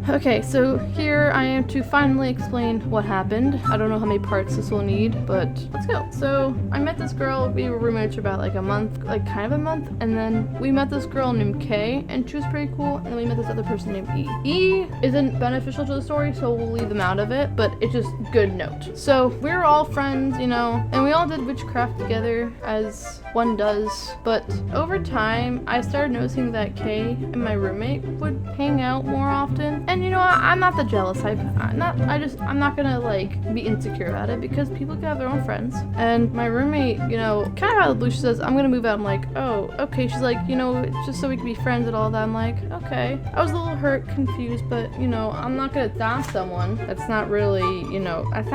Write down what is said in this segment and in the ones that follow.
Okay, so here I am to finally explain what happened. I don't know how many parts this will need, but let's go. So I met this girl, we were roommates for about like a month, like kind of a month, and then we met this girl named Kay, and she was pretty cool, and then we met this other person named E. E isn't beneficial to the story, so we'll leave them out of it, but it's just good note. So we were all friends, you know, and we all did witchcraft together, as one does, but over time, I started noticing that Kay and my roommate would hang out more often. And you know, I'm not the jealous type. I'm not gonna like be insecure about it because people can have their own friends. And my roommate, you know, kind of out of the blue, she says, I'm gonna move out. I'm like, oh, okay. She's like, you know, it's just so we can be friends and all that. I'm like, okay. I was a little hurt, confused, but you know, I'm not gonna dom someone that's not really, you know, that's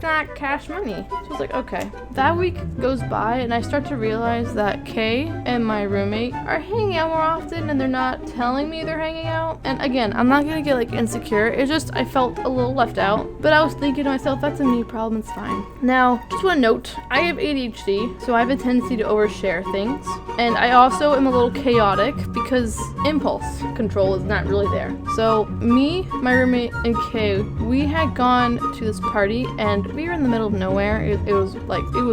not cash money. She was like, okay. That week goes by and I start to realize that Kay and my roommate are hanging out more often and they're not telling me they're hanging out. And again, I'm not gonna get like insecure. It's just I felt a little left out. But I was thinking to myself, that's a me problem, it's fine. Now, just one note, I have ADHD, so I have a tendency to overshare things. And I also am a little chaotic because impulse control is not really there. So me, my roommate, and Kay, we had gone to this party and we were in the middle of nowhere. It was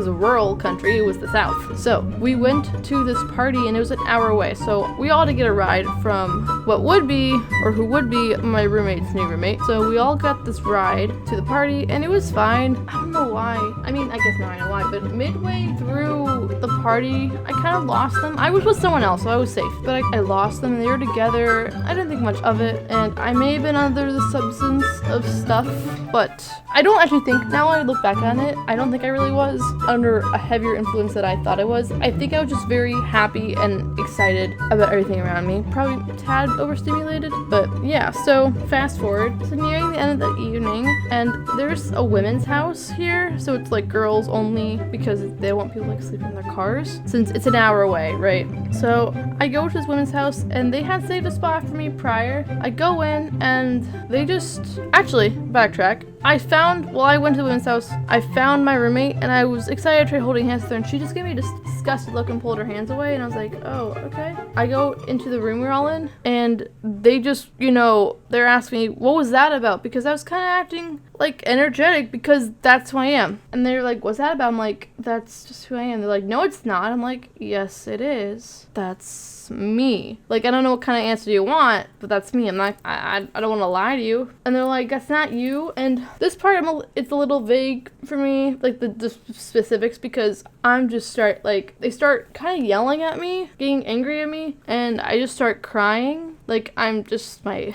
a rural country, it was the South. So we went to this party and it was an hour away. So we all had to get a ride from what would be, or who would be, my roommate's new roommate. So we all got this ride to the party and it was fine. I don't know why. I mean, I guess now I know why, but midway through the party, I kind of lost them. I was with someone else, so I was safe, but I lost them and they were together. I didn't think much of it and I may have been under the substance of stuff, but I don't actually think, now I look back on it, I don't think I really was under a heavier influence that I thought I was. I think I was just very happy and excited about everything around me. Probably a tad overstimulated, but yeah, so fast forward. So nearing the end of the evening, and there's a women's house here, so it's like girls only because they don't want people like sleeping in their cars since it's an hour away, right? So I go to this women's house and they had saved a spot for me prior. I go in and they just, actually, backtrack. While I went to the women's house, I found my roommate and I was excited to try holding hands with her and she just gave me this disgusted look and pulled her hands away and I was like, oh, okay. I go into the room we're all in and they just, you know, they're asking me, what was that about? Because I was kind of acting like energetic because that's who I am. And they're like, what's that about? I'm like, that's just who I am. They're like, no, it's not. I'm like, yes, it is. That's me. Like, I don't know what kind of answer you want, but that's me. I'm not, I don't want to lie to you. And they're like, that's not you. And this part, it's a little vague for me, like the specifics, because I'm just they start kind of yelling at me, getting angry at me, and I just start crying. Like, I'm just, my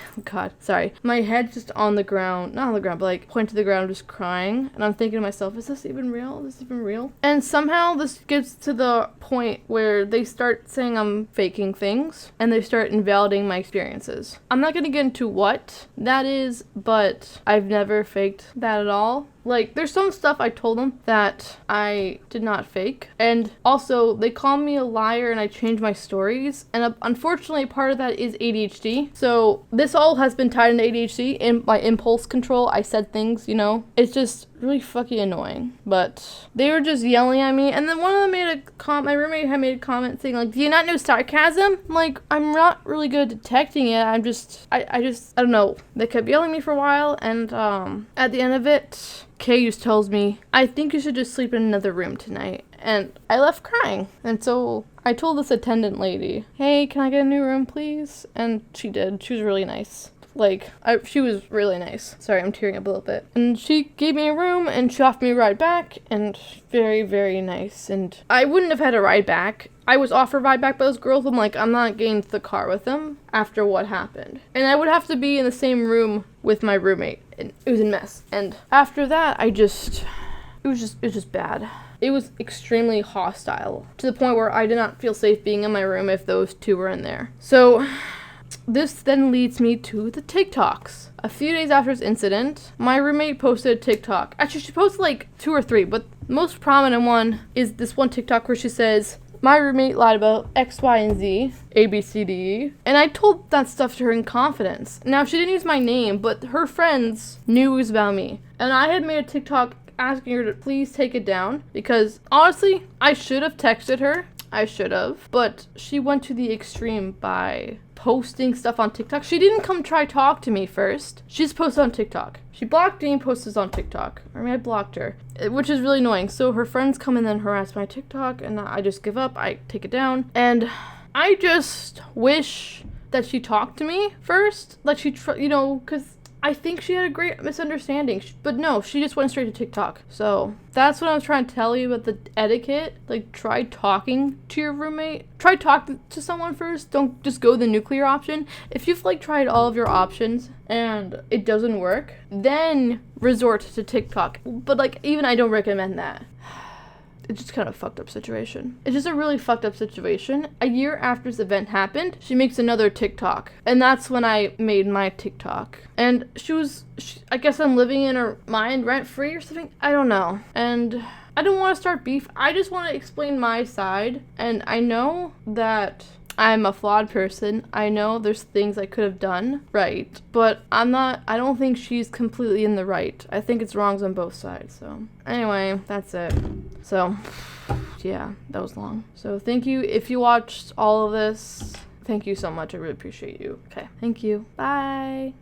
head's just on the ground, not on the ground, but like point to the ground, just crying. And I'm thinking to myself, is this even real? Is this even real? And somehow this gets to the point where they start saying I'm faking things and they start invalidating my experiences. I'm not gonna get into what that is, but I've never faked that at all. Like, there's some stuff I told them that I did not fake. And also, they call me a liar and I change my stories. And unfortunately, part of that is ADHD. So this all has been tied into ADHD and my impulse control. I said things, you know. It's just really fucking annoying. But they were just yelling at me. And then one of them made a comment, my roommate had made a comment saying, like, do you not know sarcasm? I'm like, I'm not really good at detecting it. I don't know. They kept yelling at me for a while. And at the end of it, Kay just tells me, I think you should just sleep in another room tonight. And I left crying. And so I told this attendant lady, hey, can I get a new room, please? And she did. She was really nice. She was really nice. Sorry, I'm tearing up a little bit. And she gave me a room and she offered me a ride back. And very, very nice. And I wouldn't have had a ride back. I was offered a ride back by those girls. I'm like, I'm not getting to the car with them after what happened. And I would have to be in the same room with my roommate. And it was a mess. And after that, it was just bad. It was extremely hostile to the point where I did not feel safe being in my room if those two were in there. So this then leads me to the TikToks. A few days after this incident, my roommate posted a TikTok. Actually, she posted like 2 or 3, but the most prominent one is this one TikTok where she says, my roommate lied about X, Y, and Z, A, B, C, D, E. And I told that stuff to her in confidence. Now, she didn't use my name, but her friends knew it was about me. And I had made a TikTok asking her to please take it down because, honestly, I should have texted her. I should have. But she went to the extreme by posting stuff on TikTok. She didn't come try talk to me first. She's posted on TikTok. She blocked me and posted on TikTok. I mean, I blocked her, which is really annoying. So her friends come and then harass my TikTok, and I just give up. I take it down. And I just wish that she talked to me first. Like because I think she had a great misunderstanding. But no, she just went straight to TikTok. So that's what I was trying to tell you about the etiquette. Like, try talking to your roommate. Try talking to someone first. Don't just go the nuclear option. If you've like tried all of your options and it doesn't work, then resort to TikTok. But like, even I don't recommend that. It's just kind of a fucked up situation. It's just a really fucked up situation. A year after this event happened, she makes another TikTok. And that's when I made my TikTok. And I guess I'm living in her mind rent-free or something. I don't know. And I don't want to start beef. I just want to explain my side. And I know that I'm a flawed person. I know there's things I could have done right, but I don't think she's completely in the right. I think it's wrongs on both sides. So anyway, that's it. So yeah, that was long. So thank you. If you watched all of this, thank you so much. I really appreciate you. Okay, thank you. Bye.